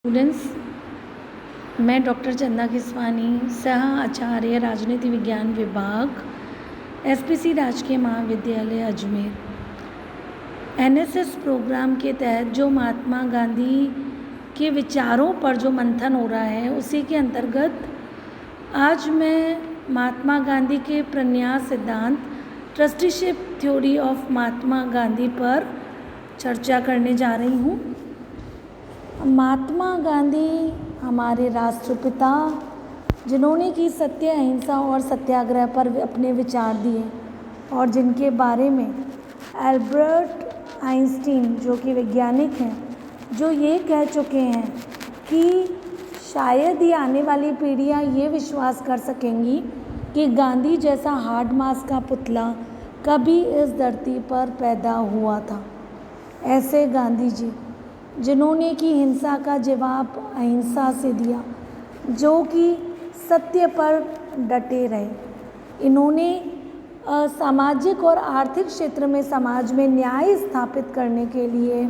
Students, मैं doctor चंदा किसवानी, सह आचार्य राजनीति विज्ञान विभाग, एसपीसी राजकीय महाविद्यालय अजमेर। एनएसएस प्रोग्राम के तहत जो महात्मा गांधी के विचारों पर जो मंथन हो रहा है, उसी के अंतर्गत आज मैं महात्मा गांधी के प्रन्यास सिद्धांत, trusteeship theory of Mahatma Gandhi पर चर्चा करने जा रही हूँ। महात्मा गांधी हमारे राष्ट्रपिता, जिन्होंने कि सत्य, अहिंसा और सत्याग्रह पर अपने विचार दिए और जिनके बारे में एल्बर्ट आइंस्टीन, जो कि वैज्ञानिक हैं, जो ये कह चुके हैं कि शायद ही आने वाली पीढ़ियाँ ये विश्वास कर सकेंगी कि गांधी जैसा हार्ड मास का पुतला कभी इस धरती पर पैदा हुआ था। ऐसे गांधी जी, जिन्होंने कि हिंसा का जवाब अहिंसा से दिया, जो कि सत्य पर डटे रहे। इन्होंने सामाजिक और आर्थिक क्षेत्र में समाज में न्याय स्थापित करने के लिए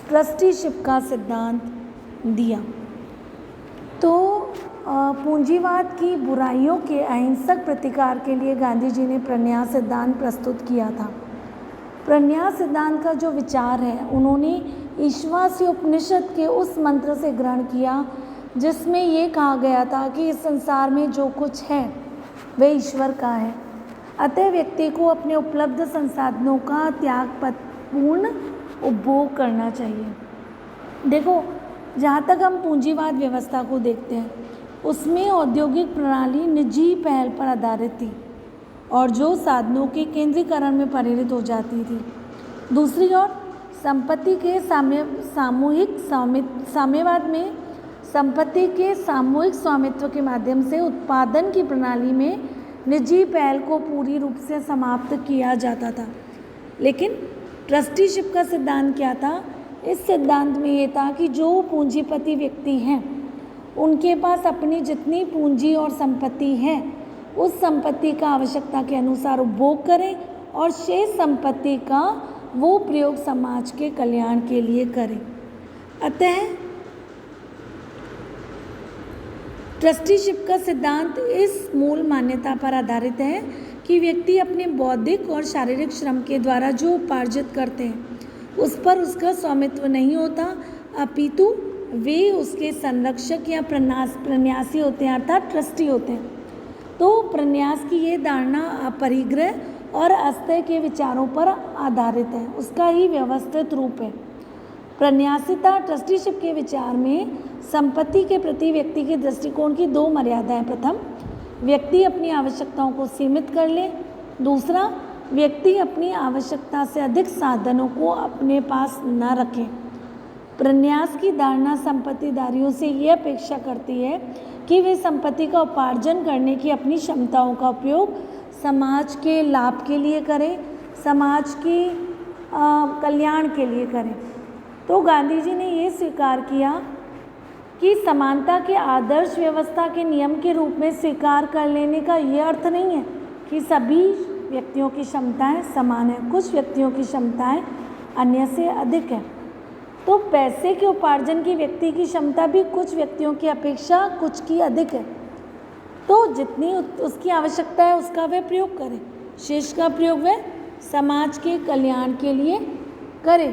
ट्रस्टीशिप का सिद्धांत दिया। तो पूंजीवाद की बुराइयों के अहिंसक प्रतिकार के लिए गांधी जी ने प्रन्यास सिद्धांत प्रस्तुत किया था। प्रन्यास सिद्धांत का जो विचार है, उन्होंने ईश्वासी उपनिषद के उस मंत्र से ग्रहण किया जिसमें ये कहा गया था कि इस संसार में जो कुछ है वह ईश्वर का है। अतः व्यक्ति को अपने उपलब्ध संसाधनों का त्यागपूर्ण उपभोग करना चाहिए। देखो, जहाँ तक हम पूंजीवाद व्यवस्था को देखते हैं, उसमें औद्योगिक प्रणाली निजी पहल पर आधारित थी और जो साधनों के केंद्रीकरण में परिणत हो जाती थी। दूसरी ओर संपत्ति के साम्यवाद में संपत्ति के सामूहिक स्वामित्व के माध्यम से उत्पादन की प्रणाली में निजी पहल को पूरी रूप से समाप्त किया जाता था। लेकिन ट्रस्टीशिप का सिद्धांत क्या था? इस सिद्धांत में ये था कि जो पूंजीपति व्यक्ति हैं, उनके पास अपनी जितनी पूंजी और संपत्ति है, उस संपत्ति का आवश्यकता के अनुसार उपभोग करें और शेष संपत्ति का वो प्रयोग समाज के कल्याण के लिए करें। अतः ट्रस्टीशिप का सिद्धांत इस मूल मान्यता पर आधारित है कि व्यक्ति अपने बौद्धिक और शारीरिक श्रम के द्वारा जो उपार्जित करते हैं, उस पर उसका स्वामित्व नहीं होता, अपितु वे उसके संरक्षक या प्रन्यासी होते हैं, अर्थात ट्रस्टी होते हैं। तो प्रन्यास की ये धारणा अपरिग्रह और अस्थेय के विचारों पर आधारित है, उसका ही व्यवस्थित रूप है। प्रन्यासिता ट्रस्टीशिप के विचार में संपत्ति के प्रति व्यक्ति के दृष्टिकोण की दो मर्यादाएं। प्रथम, व्यक्ति अपनी आवश्यकताओं को सीमित कर ले। दूसरा, व्यक्ति अपनी आवश्यकता से अधिक साधनों को अपने पास न रखे। प्रन्यास की धारणा संपत्तिधारियों से ये अपेक्षा करती है कि वे संपत्ति का उपार्जन करने की अपनी क्षमताओं का उपयोग समाज के लाभ के लिए करें, समाज की कल्याण के लिए करें। तो गांधी जी ने ये स्वीकार किया कि समानता के आदर्श व्यवस्था के नियम के रूप में स्वीकार कर लेने का ये अर्थ नहीं है कि सभी व्यक्तियों की क्षमताएं समान हैं। कुछ व्यक्तियों की क्षमताएं अन्य से अधिक है। तो पैसे के उपार्जन की व्यक्ति की क्षमता भी कुछ व्यक्तियों की अपेक्षा कुछ की अधिक है। तो जितनी उसकी आवश्यकता है उसका वह प्रयोग करे, शेष का प्रयोग वह समाज के कल्याण के लिए करे।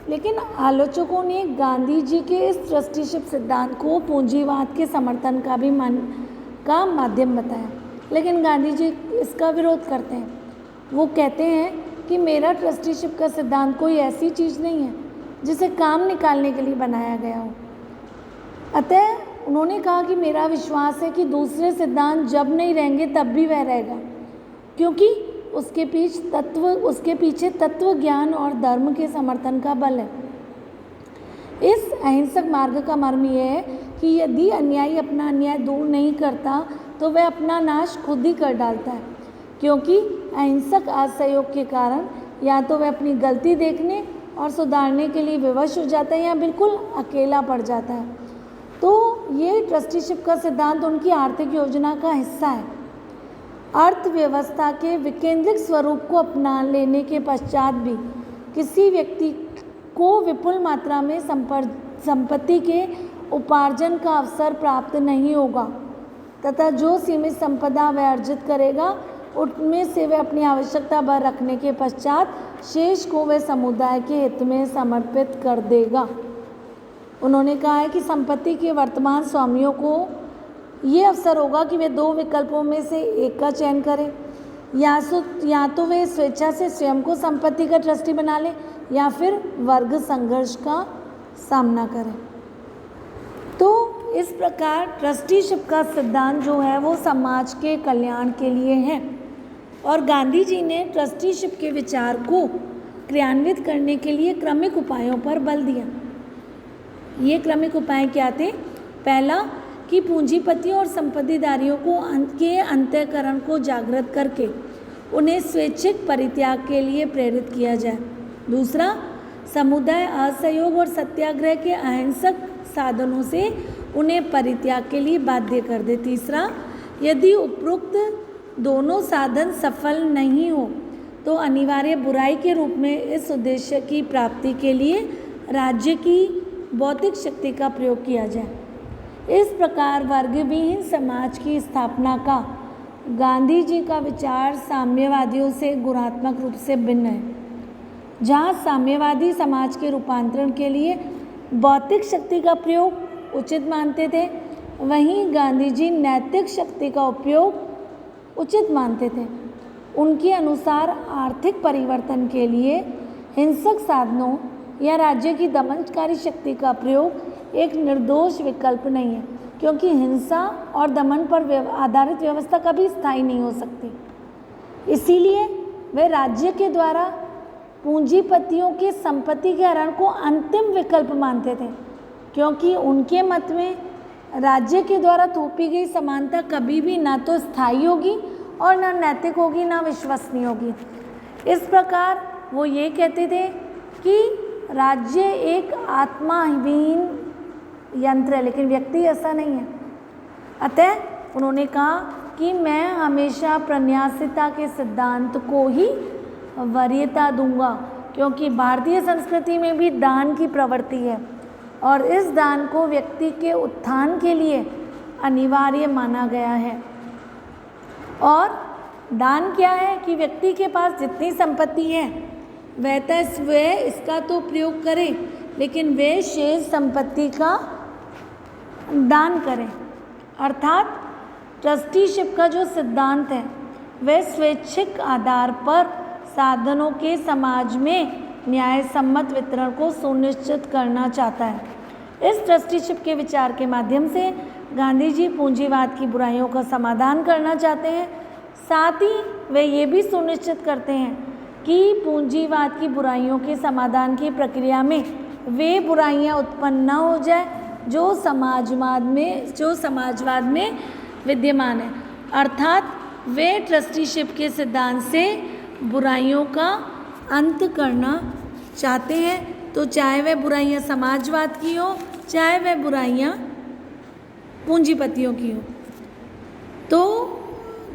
लेकिन आलोचकों ने गांधी जी के इस ट्रस्टीशिप सिद्धांत को पूंजीवाद के समर्थन का माध्यम बताया। लेकिन गांधी जी इसका विरोध करते हैं। वो कहते हैं कि मेरा ट्रस्टीशिप का सिद्धांत कोई ऐसी चीज़ नहीं है जिसे काम निकालने के लिए बनाया गया हो। अतः उन्होंने कहा कि मेरा विश्वास है कि दूसरे सिद्धांत जब नहीं रहेंगे तब भी वह रहेगा, क्योंकि उसके पीछे तत्व ज्ञान और धर्म के समर्थन का बल है। इस अहिंसक मार्ग का मर्म यह है कि यदि अन्यायी अपना अन्याय दूर नहीं करता तो वह अपना नाश खुद ही कर डालता है, क्योंकि अहिंसक असहयोग के कारण या तो वह अपनी गलती देखने और सुधारने के लिए विवश हो जाता है या बिल्कुल अकेला पड़ जाता है। तो ये ट्रस्टीशिप का सिद्धांत उनकी आर्थिक योजना का हिस्सा है। अर्थव्यवस्था के विकेंद्रित स्वरूप को अपना लेने के पश्चात भी किसी व्यक्ति को विपुल मात्रा में संपत्ति के उपार्जन का अवसर प्राप्त नहीं होगा तथा जो सीमित संपदा वह अर्जित करेगा उनमें से वह अपनी आवश्यकता भर रखने के पश्चात शेष को वह समुदाय के हित में समर्पित कर देगा। उन्होंने कहा है कि संपत्ति के वर्तमान स्वामियों को ये अवसर होगा कि वे दो विकल्पों में से एक का चयन करें, या तो वे स्वेच्छा से स्वयं को संपत्ति का ट्रस्टी बना लें या फिर वर्ग संघर्ष का सामना करें। तो इस प्रकार ट्रस्टीशिप का सिद्धांत जो है वो समाज के कल्याण के लिए है और गांधी जी ने ट्रस्टीशिप के विचार को क्रियान्वित करने के लिए क्रमिक उपायों पर बल दिया। ये क्रमिक उपाय क्या थे? पहला कि पूंजीपतियों और संपत्तिधारियों के अंतःकरण को जागृत करके उन्हें स्वैच्छिक परित्याग के लिए प्रेरित किया जाए। दूसरा, समुदाय असहयोग और सत्याग्रह के अहिंसक साधनों से उन्हें परित्याग के लिए बाध्य कर दे। तीसरा, यदि उपरोक्त दोनों साधन सफल नहीं हो तो अनिवार्य बुराई के रूप में इस उद्देश्य की प्राप्ति के लिए राज्य की बौद्धिक शक्ति का प्रयोग किया जाए। इस प्रकार वर्गविहीन समाज की स्थापना का गांधी जी का विचार साम्यवादियों से गुणात्मक रूप से भिन्न है। जहाँ साम्यवादी समाज के रूपांतरण के लिए बौद्धिक शक्ति का प्रयोग उचित मानते थे, वहीं गांधी जी नैतिक शक्ति का उपयोग उचित मानते थे। उनके अनुसार आर्थिक परिवर्तन के लिए हिंसक साधनों या राज्य की दमनकारी शक्ति का प्रयोग एक निर्दोष विकल्प नहीं है, क्योंकि हिंसा और दमन पर आधारित व्यवस्था कभी स्थायी नहीं हो सकती। इसीलिए वे राज्य के द्वारा पूंजीपतियों के संपत्ति के हरण को अंतिम विकल्प मानते थे, क्योंकि उनके मत में राज्य के द्वारा थोपी गई समानता कभी भी ना तो स्थायी होगी और ना नैतिक होगी, ना विश्वसनीय होगी। इस प्रकार वो ये कहते थे कि राज्य एक आत्माहीन यंत्र है, लेकिन व्यक्ति ऐसा नहीं है। अतः उन्होंने कहा कि मैं हमेशा प्रन्यासिता के सिद्धांत को ही वरीयता दूंगा, क्योंकि भारतीय संस्कृति में भी दान की प्रवृत्ति है और इस दान को व्यक्ति के उत्थान के लिए अनिवार्य माना गया है। और दान क्या है कि व्यक्ति के पास जितनी संपत्ति है वह इसका तो प्रयोग करे, लेकिन वे शेष संपत्ति का दान करें। अर्थात ट्रस्टीशिप का जो सिद्धांत है वह स्वैच्छिक आधार पर साधनों के समाज में न्याय सम्मत वितरण को सुनिश्चित करना चाहता है। इस ट्रस्टीशिप के विचार के माध्यम से गांधी जी पूंजीवाद की बुराइयों का समाधान करना चाहते हैं। साथ ही वे ये भी सुनिश्चित करते हैं कि पूंजीवाद की बुराइयों के समाधान की प्रक्रिया में वे बुराइयां उत्पन्न न हो जाए जो समाजवाद में विद्यमान है। अर्थात वे ट्रस्टीशिप के सिद्धांत से बुराइयों का अंत करना चाहते हैं, तो चाहे वह बुराइयां समाजवाद की हो, चाहे वह बुराइयां पूंजीपतियों की हो। तो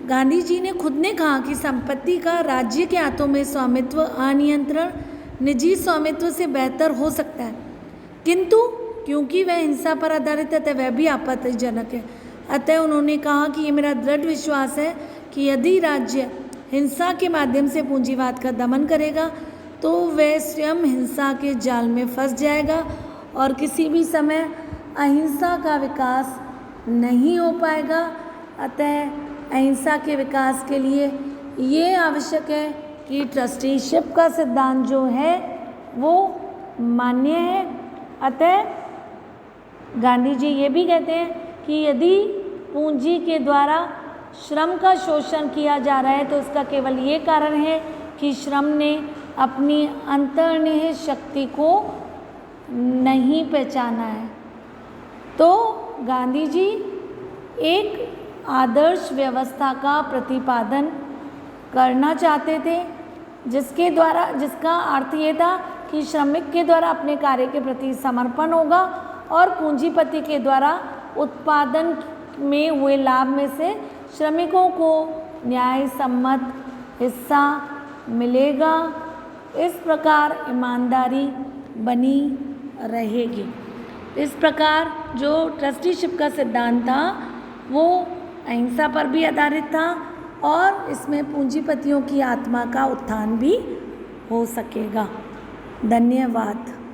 गांधी जी ने खुद ने कहा कि संपत्ति का राज्य के हाथों में स्वामित्व अनियंत्रण निजी स्वामित्व से बेहतर हो सकता है, किंतु क्योंकि वह हिंसा पर आधारित है वह भी आपत्तिजनक है। अतः उन्होंने कहा कि ये मेरा दृढ़ विश्वास है कि यदि राज्य हिंसा के माध्यम से पूंजीवाद का दमन करेगा तो वह स्वयं हिंसा के जाल में फंस जाएगा और किसी भी समय अहिंसा का विकास नहीं हो पाएगा। अतः अहिंसा के विकास के लिए ये आवश्यक है कि ट्रस्टीशिप का सिद्धांत जो है वो मान्य है। अतः गांधी जी ये भी कहते हैं कि यदि पूंजी के द्वारा श्रम का शोषण किया जा रहा है तो इसका केवल ये कारण है कि श्रम ने अपनी अंतर्निहित शक्ति को नहीं पहचाना है। तो गांधी जी एक आदर्श व्यवस्था का प्रतिपादन करना चाहते थे, जिसका अर्थ ये था कि श्रमिक के द्वारा अपने कार्य के प्रति समर्पण होगा और पूंजीपति के द्वारा उत्पादन में हुए लाभ में से श्रमिकों को न्याय सम्मत हिस्सा मिलेगा। इस प्रकार ईमानदारी बनी रहेगी। इस प्रकार जो ट्रस्टीशिप का सिद्धांत था वो अहिंसा पर भी आधारित था और इसमें पूंजीपतियों की आत्मा का उत्थान भी हो सकेगा। धन्यवाद।